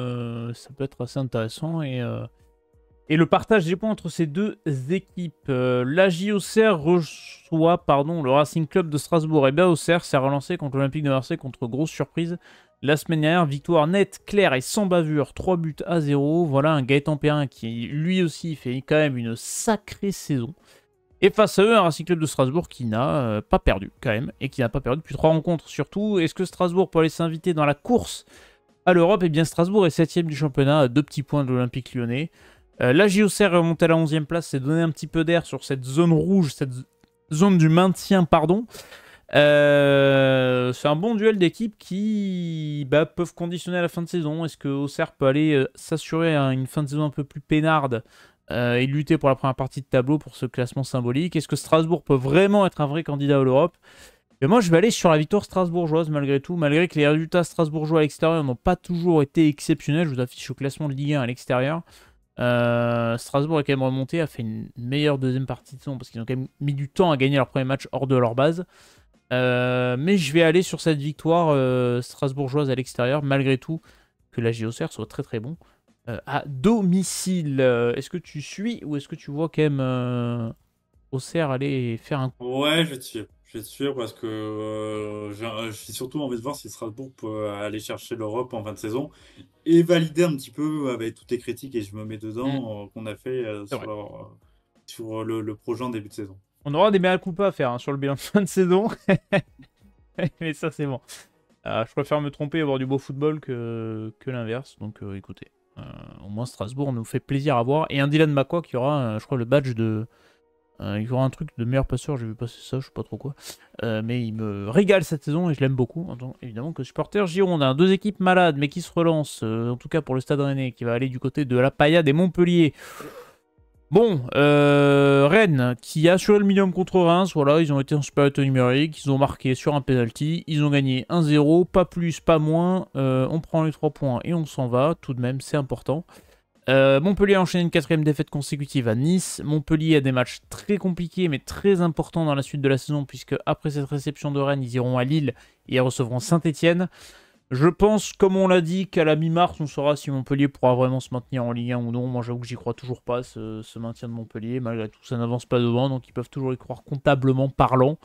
ça peut être assez intéressant. Et le partage des points entre ces deux équipes. La JOCR reçoit le Racing Club de Strasbourg. Et bien, Auxerre s'est relancé contre l'Olympique de Marseille, contre grosse surprise. La semaine dernière, victoire nette, claire et sans bavure, 3 buts à 0. Voilà un Gaëtan Perrin qui, lui aussi, fait quand même une sacrée saison. Et face à eux, un Racing Club de Strasbourg qui n'a pas perdu, quand même, et qui n'a pas perdu depuis 3 rencontres. Surtout, est-ce que Strasbourg peut aller s'inviter dans la course à l'Europe? Eh bien, Strasbourg est 7ème du championnat, à 2 petits points de l'Olympique Lyonnais. La JOCR est remontée à la 11e place, c'est donné un petit peu d'air sur cette zone rouge, cette zone du maintien, pardon. C'est un bon duel d'équipes qui peuvent conditionner à la fin de saison. Est-ce que Auxerre peut aller s'assurer une fin de saison un peu plus peinarde et lutter pour la première partie de tableau pour ce classement symbolique? Est-ce que Strasbourg peut vraiment être un vrai candidat à l'Europe? Et moi, je vais aller sur la victoire strasbourgeoise malgré tout. Malgré que les résultats strasbourgeois à l'extérieur n'ont pas toujours été exceptionnels. Je vous affiche au classement de Ligue 1 à l'extérieur. Strasbourg est quand même remonté, a fait une meilleure deuxième partie de saison parce qu'ils ont quand même mis du temps à gagner leur premier match hors de leur base. Mais je vais aller sur cette victoire strasbourgeoise à l'extérieur, malgré tout que la JOCR soit très très bon à domicile. Est-ce que tu suis ou est-ce que tu vois quand même Auxerre aller faire un coup?
Ouais, je vais te suivre. Je vais te suivre parce que j'ai surtout envie de voir si Strasbourg peut aller chercher l'Europe en fin de saison et valider un petit peu avec toutes les critiques, et je me mets
Hmm,
dedans, qu'on a fait
c'est vrai.
sur le projet en début de saison.
On aura des mea culpa à faire hein, sur le bilan de fin de saison. Mais ça, c'est bon. Je préfère me tromper et avoir du beau football que l'inverse. Donc écoutez, au moins Strasbourg nous fait plaisir à voir. Et un Dylan Macquois qui aura, je crois, le badge de. Il y aura un truc de meilleur passeur, j'ai vu passer ça, je sais pas trop quoi. Mais il me régale cette saison et je l'aime beaucoup, en tant, évidemment, que supporter girondin. Deux équipes malades, mais qui se relancent, en tout cas pour le Stade Rennais, qui va aller du côté de la Paillade et Montpellier. Bon, Rennes, qui a assuré le minimum contre Reims, voilà, ils ont été en supériorité numérique, ils ont marqué sur un penalty, ils ont gagné 1-0, pas plus, pas moins, on prend les 3 points et on s'en va, tout de même, c'est important. Montpellier a enchaîné une quatrième défaite consécutive à Nice. Montpellier a des matchs très compliqués mais très importants dans la suite de la saison puisque après cette réception de Rennes, ils iront à Lille et ils recevront Saint-Etienne. Je pense, comme on l'a dit, qu'à la mi-mars, on saura si Montpellier pourra vraiment se maintenir en Ligue 1 ou non. Moi, j'avoue que j'y crois toujours pas, ce maintien de Montpellier. Malgré tout, ça n'avance pas devant, donc ils peuvent toujours y croire comptablement parlant.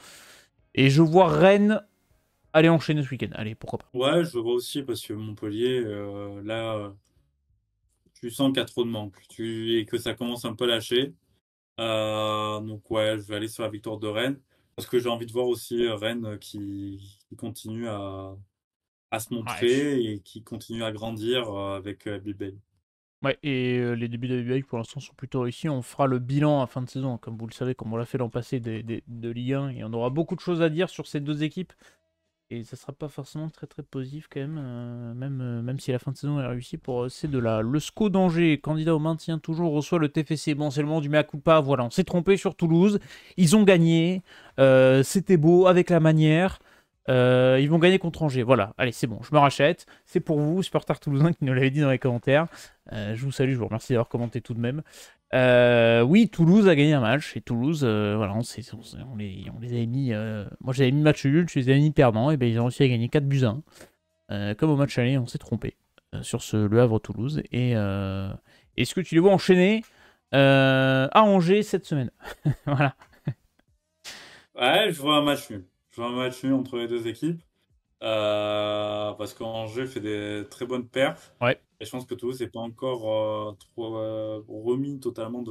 Et je vois Rennes aller enchaîner ce week-end. Allez, pourquoi pas.
Ouais, je le vois aussi parce que Montpellier, là, tu sens qu'il y a trop de manque et que ça commence un peu à lâcher. Donc ouais, je vais aller sur la victoire de Rennes parce que j'ai envie de voir aussi Rennes qui continue à se
Ouais, je
montrer et qui continue à grandir avec Bilbao.
Ouais, et les débuts d'ABI pour l'instant sont plutôt réussis. On fera le bilan à fin de saison, comme vous le savez, comme on l'a fait l'an passé de Ligue 1. Et on aura beaucoup de choses à dire sur ces deux équipes. Et ça sera pas forcément très très positif quand même, même si la fin de saison est réussie pour ces deux-là. Le SCO d'Angers, candidat au maintien toujours, reçoit le TFC. Bon, c'est le moment du mea culpa. Voilà, on s'est trompé sur Toulouse. Ils ont gagné. C'était beau avec la manière. Ils vont gagner contre Angers. Voilà, allez, c'est bon, je me rachète. C'est pour vous, supporters toulousains qui nous l'avez dit dans les commentaires. Je vous salue, je vous remercie d'avoir commenté tout de même. Oui, Toulouse a gagné un match. Et Toulouse, voilà, on les avait mis. Moi, j'avais mis match nul, je les avais mis perdants. Et ben, ils ont réussi à gagner 4 buts à 1. Comme au match aller, on s'est trompé sur Le Havre-Toulouse. Et est-ce que tu les vois enchaîner à Angers cette semaine? Voilà.
Ouais, je vois un match nul. Je vois un match nul entre les deux équipes. Parce qu'Angers fait des très bonnes perfs.
Ouais.
Et je pense que Toulouse n'est pas encore trop remis totalement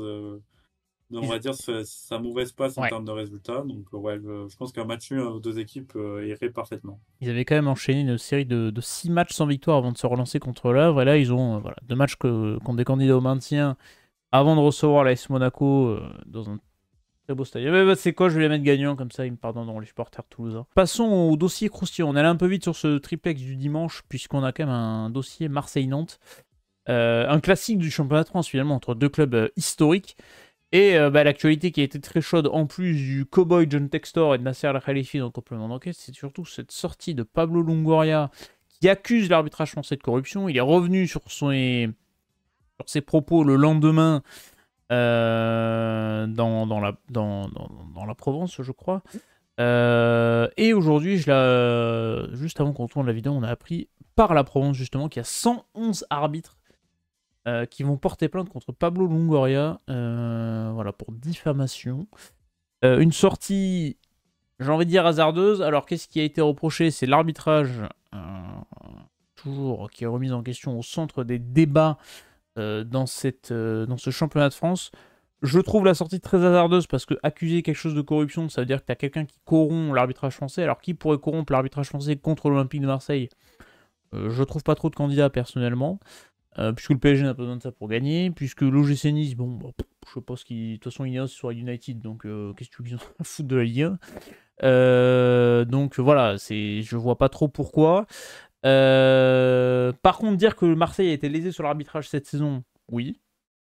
on va dire, sa mauvaise passe en
Ouais.
termes de résultats. Donc, ouais, je pense qu'un match nul aux deux équipes irait parfaitement.
Ils avaient quand même enchaîné une série de 6 matchs sans victoire avant de se relancer contre Le Havre. Et là, ils ont voilà, 2 matchs contre des candidats au maintien avant de recevoir l'AS Monaco dans un très beau stade. Mais bah, c'est quoi, je vais les mettre gagnants, comme ça ils me pardonneront les supporters toulousains. Passons au dossier croustillant. On est allé un peu vite sur ce triplex du dimanche, puisqu'on a quand même un dossier Marseille-Nantes. Un classique du championnat de France, finalement, entre deux clubs historiques. Et l'actualité qui a été très chaude, en plus du cowboy John Textor et de Nasser Al-Khalifi dans le complément d'enquête, c'est surtout cette sortie de Pablo Longoria qui accuse l'arbitrage français de corruption. Il est revenu sur ses propos le lendemain dans la Provence, je crois. Et aujourd'hui, juste avant qu'on tourne la vidéo, on a appris par la Provence justement qu'il y a 111 arbitres qui vont porter plainte contre Pablo Longoria voilà, pour diffamation. Une sortie, j'ai envie de dire hasardeuse. Alors qu'est-ce qui a été reproché? C'est l'arbitrage, toujours, qui est remis en question au centre des débats dans ce championnat de France. Je trouve la sortie très hasardeuse parce que accuser quelque chose de corruption, ça veut dire que tu as quelqu'un qui corrompt l'arbitrage français. Alors qui pourrait corrompre l'arbitrage français contre l'Olympique de Marseille? Je trouve pas trop de candidats personnellement. Puisque le PSG n'a pas besoin de ça pour gagner, puisque l'OGC Nice, bon, bah, je sais pas ce qui. De toute façon, Ineos sur United, donc qu'est-ce que tu veux qu'ils ont à foutre de la Ligue 1 donc voilà, je vois pas trop pourquoi. Par contre, dire que Marseille a été lésé sur l'arbitrage cette saison, oui.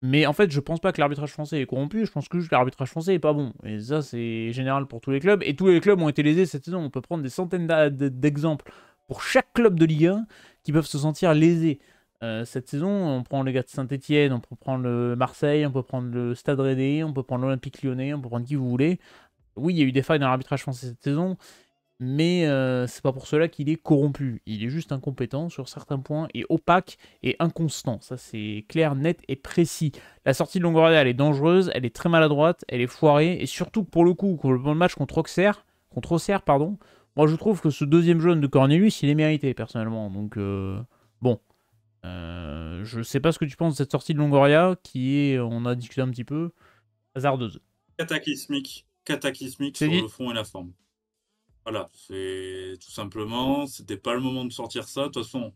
Mais en fait, je pense pas que l'arbitrage français est corrompu, je pense que juste l'arbitrage français est pas bon. Et ça, c'est général pour tous les clubs. Et tous les clubs ont été lésés cette saison. On peut prendre des centaines d'exemples pour chaque club de Ligue 1 qui peuvent se sentir lésés. Cette saison, on prend les gars de Saint-Etienne, on peut prendre le Marseille, on peut prendre le Stade Rennais, on peut prendre l'Olympique Lyonnais, on peut prendre qui vous voulez. Oui, il y a eu des failles dans l'arbitrage français cette saison, mais c'est pas pour cela qu'il est corrompu. Il est juste incompétent sur certains points et opaque et inconstant. Ça, c'est clair, net et précis. La sortie de Longoria, elle est dangereuse, elle est très maladroite, elle est foirée, et surtout pour le coup, pour le match contre Auxerre, pardon, moi je trouve que ce deuxième jaune de Cornelius, il est mérité personnellement. Donc, bon. Je sais pas ce que tu penses de cette sortie de Longoria, qui est, on a discuté un petit peu, hasardeuse.
Cataclysmique
C'est
sur
dit.
le fond et la forme. Voilà, c'est tout simplement, c'était pas le moment de sortir ça. De toute façon,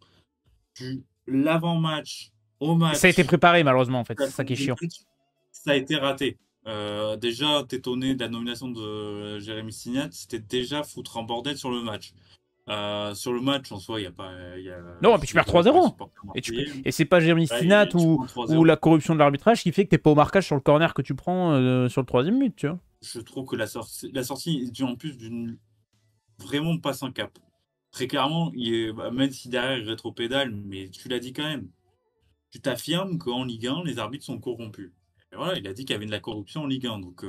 l'avant-match au
Ça a été
match,
préparé malheureusement en fait, c'est ça qui est chiant.
ça a été raté. Déjà, t'étonner de la nomination de Jérémy Signat, c'était déjà foutre en bordel sur le match. Sur le match, en soi, il n'y a pas.
Non, et puis tu perds 3-0. Et,
Marseillais.
et c'est pas Jérémy
Là,
Stinat
tu
ou,
prends
ou
3-0.
la corruption de l'arbitrage qui fait que t'es pas au marquage sur le corner que tu prends sur le troisième but, tu vois.
Je trouve que la sortie est due en plus d'une vraiment passe un cap. Très clairement, même si derrière il rétropédale, mais tu l'as dit quand même. Tu t'affirmes qu'en Ligue 1, les arbitres sont corrompus. Et voilà, il a dit qu'il y avait de la corruption en Ligue 1. Donc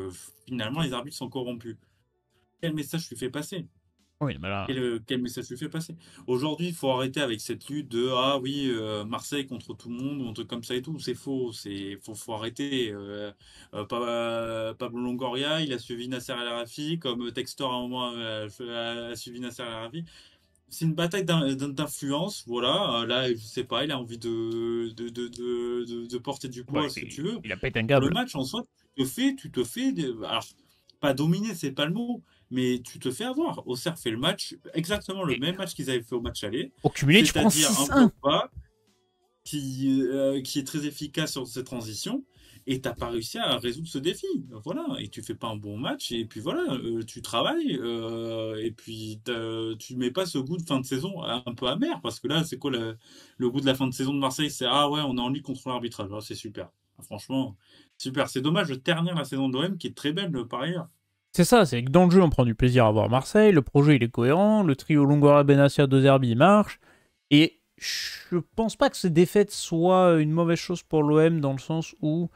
finalement, les arbitres sont corrompus. Quel message tu fais passer?
Oui, mais là.
Quel message tu fais passer? Aujourd'hui, il faut arrêter avec cette lutte de ah oui, Marseille contre tout le monde, ou un truc comme ça et tout. C'est faux. Faut arrêter. Pablo Longoria, il a suivi Nasser El Arafi, comme Textor à un moment a suivi Nasser El Arafi. C'est une bataille d'influence, voilà. Là, je sais pas, il a envie de porter du
Ouais,
poids, ce que tu veux.
il a pété un
Pour le
câble.
match, en soi, tu te fais, alors, pas dominer, c'est pas le mot, mais tu te fais avoir. Auxerre fait le match, exactement le
Et
même match qu'ils avaient fait au match aller,
au cumulé, tu prends
c'est-à-dire un
6-1.
Pogba qui est très efficace sur ses transitions, et t'as pas réussi à résoudre ce défi. Voilà, et tu fais pas un bon match, et puis voilà, tu travailles, et puis tu mets pas ce goût de fin de saison un peu amer, parce que là, c'est quoi le goût de la fin de saison de Marseille? C'est ah ouais, on est en ligue contre l'arbitrage. Ah, c'est super. Franchement, super. C'est dommage de ternir la saison de l'OM qui est très belle par ailleurs.
C'est ça, c'est que dans le jeu, on prend du plaisir à voir Marseille, le projet il est cohérent, le trio Longoria, Benassia, De Zerbi marche, et je pense pas que ces défaites soient une mauvaise chose pour l'OM dans le sens où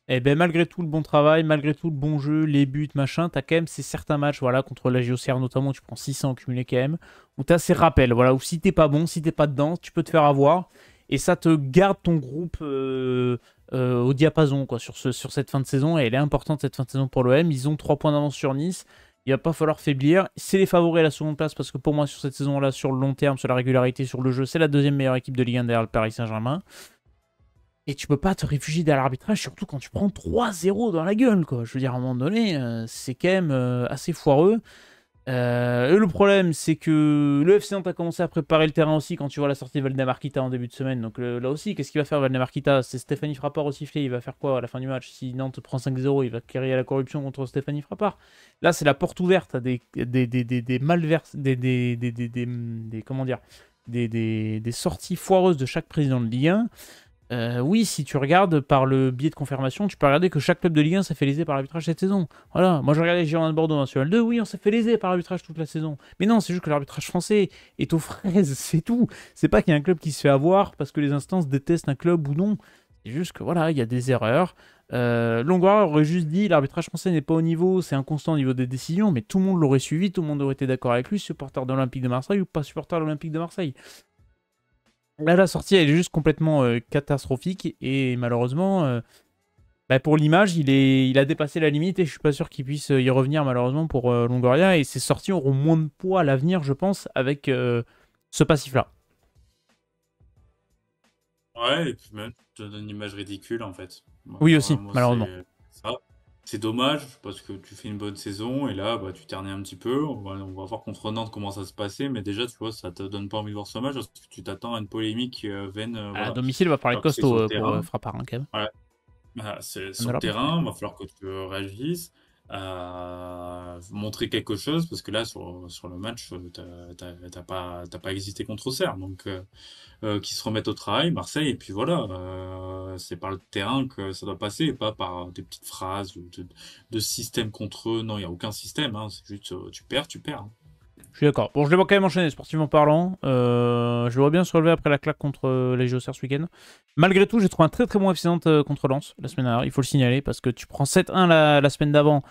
eh ben, malgré tout le bon travail, malgré tout le bon jeu, les buts, machin, t'as quand même ces certains matchs, voilà, contre la JOCR notamment, tu prends 600 en cumulé quand même, où t'as ces rappels, voilà, où si t'es pas bon, si t'es pas dedans, tu peux te faire avoir, et ça te garde ton groupe au diapason, quoi, sur cette fin de saison, et elle est importante cette fin de saison pour l'OM, ils ont 3 points d'avance sur Nice, il va pas falloir faiblir, c'est les favoris à la seconde place, parce que pour moi, sur cette saison-là, sur le long terme, sur la régularité, sur le jeu, c'est la deuxième meilleure équipe de Ligue 1 derrière le Paris Saint-Germain. Et tu peux pas te réfugier derrière l'arbitrage, surtout quand tu prends 3-0 dans la gueule, quoi. Je veux dire, à un moment donné, c'est quand même assez foireux. Et le problème, c'est que le FC Nantes a commencé à préparer le terrain aussi quand tu vois la sortie de Valdemar Kita en début de semaine. Donc là aussi, qu'est-ce qu'il va faire Valdemar Kita? C'est Stéphanie Frappard au sifflet. Il va faire quoi à la fin du match? Si Nantes prend 5-0, il va crier à la corruption contre Stéphanie Frappard. Là, c'est la porte ouverte à des malverses, comment dire, des sorties foireuses de chaque président de Ligue 1. Oui, si tu regardes par le biais de confirmation, tu peux regarder que chaque club de Ligue 1 s'est fait léser par l'arbitrage cette saison. Voilà, moi je regardais Girondins de Bordeaux National 2, oui, on s'est fait léser par l'arbitrage toute la saison. Mais non, c'est juste que l'arbitrage français est aux fraises, c'est tout. C'est pas qu'il y a un club qui se fait avoir parce que les instances détestent un club ou non. C'est juste que voilà, il y a des erreurs. Longoria aurait juste dit l'arbitrage français n'est pas au niveau, c'est inconstant au niveau des décisions, mais tout le monde l'aurait suivi, tout le monde aurait été d'accord avec lui, supporter de l'Olympique de Marseille ou pas supporter de l'Olympique de Marseille. Là, la sortie, elle est juste complètement catastrophique et malheureusement, pour l'image, il a dépassé la limite et je suis pas sûr qu'il puisse y revenir malheureusement pour Longoria et ses sorties auront moins de poids à l'avenir, je pense, avec ce passif-là.
Ouais, et puis même, tu donnes une image ridicule en fait.
Oui aussi,
Moi,
malheureusement.
c'est ça. C'est dommage parce que tu fais une bonne saison et là, bah, tu ternis un petit peu. On va voir contre Nantes comment ça se passait, mais déjà, tu vois, ça te donne pas envie de voir ce match parce que tu t'attends à une polémique vaine,
À
voilà.
domicile, il va falloir être
Alors que c'est sur le
costaud pour
terrain.
Frappard, hein, quand même.
Ouais. Voilà, c'est
On
sur
a
le
la place.
terrain, il va falloir que tu réagisses. montrer quelque chose, parce que là, sur le match, t'as pas existé contre Auxerre. Donc, qui se remettent au travail, Marseille, et puis voilà, c'est par le terrain que ça doit passer, et pas par des petites phrases de système contre eux. Non, il n'y a aucun système, hein, c'est juste tu perds, tu perds.
Je suis d'accord. Bon, je les vois quand même enchaîner, sportivement parlant. Je le vois bien se relever après la claque contre les Géocères ce week-end. Malgré tout, j'ai trouvé un très très bon FC Nantes contre Lens la semaine dernière. Il faut le signaler parce que tu prends 7-1 la semaine d'avant.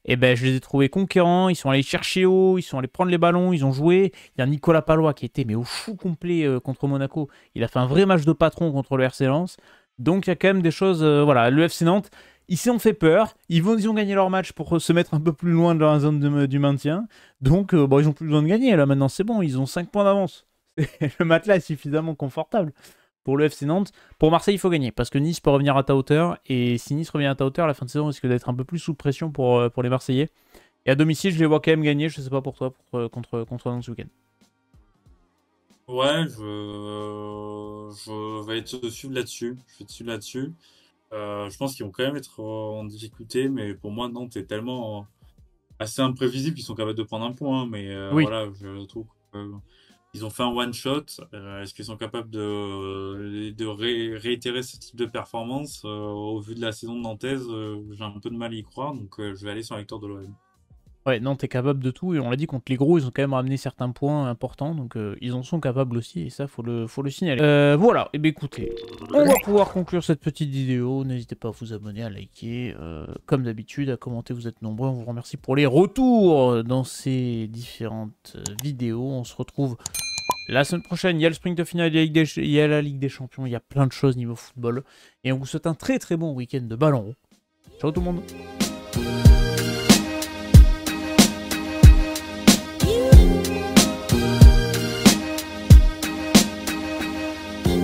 Et ben, je les ai trouvés conquérants. Ils sont allés chercher haut, ils sont allés prendre les ballons, ils ont joué. Il y a Nicolas Palois qui était mais au fou complet contre Monaco. Il a fait un vrai match de patron contre le RC Lens. Donc il y a quand même des choses. Voilà, le FC Nantes. Ils s'en fait peur, ils ont gagné leur match pour se mettre un peu plus loin de la zone du maintien. Donc, bon, ils n'ont plus besoin de gagner. Là, maintenant, c'est bon, ils ont 5 points d'avance. Le matelas est suffisamment confortable pour le FC Nantes. Pour Marseille, il faut gagner parce que Nice peut revenir à ta hauteur. Et si Nice revient à ta hauteur, la fin de saison risque d'être un peu plus sous pression pour les Marseillais. Et à domicile, je les vois quand même gagner. Je ne sais pas pour toi, contre Nantes ce week-end.
Ouais, je vais être suivre là-dessus. Je vais te suivre là-dessus. Je pense qu'ils vont quand même être en difficulté, mais pour moi, Nantes est tellement assez imprévisible qu'ils sont capables de prendre un point, hein, mais
Oui.
voilà, je trouve qu'ils ont fait un one-shot. Est-ce qu'ils sont capables de réitérer ce type de performance au vu de la saison nantaise? J'ai un peu de mal à y croire, donc je vais aller sur la victoire de l'OM.
Ouais, Nantes est capable de tout, et on l'a dit, contre les gros, ils ont quand même ramené certains points importants, donc ils en sont capables aussi, et ça, faut le signaler. Voilà, et bien écoutez, on va pouvoir conclure cette petite vidéo, n'hésitez pas à vous abonner, à liker, comme d'habitude, à commenter, vous êtes nombreux, on vous remercie pour les retours dans ces différentes vidéos, on se retrouve la semaine prochaine, il y a le sprint de finale, il y a la Ligue des Champions, il y a plein de choses niveau football, et on vous souhaite un très très bon week-end de ballon rond. Ciao tout le monde.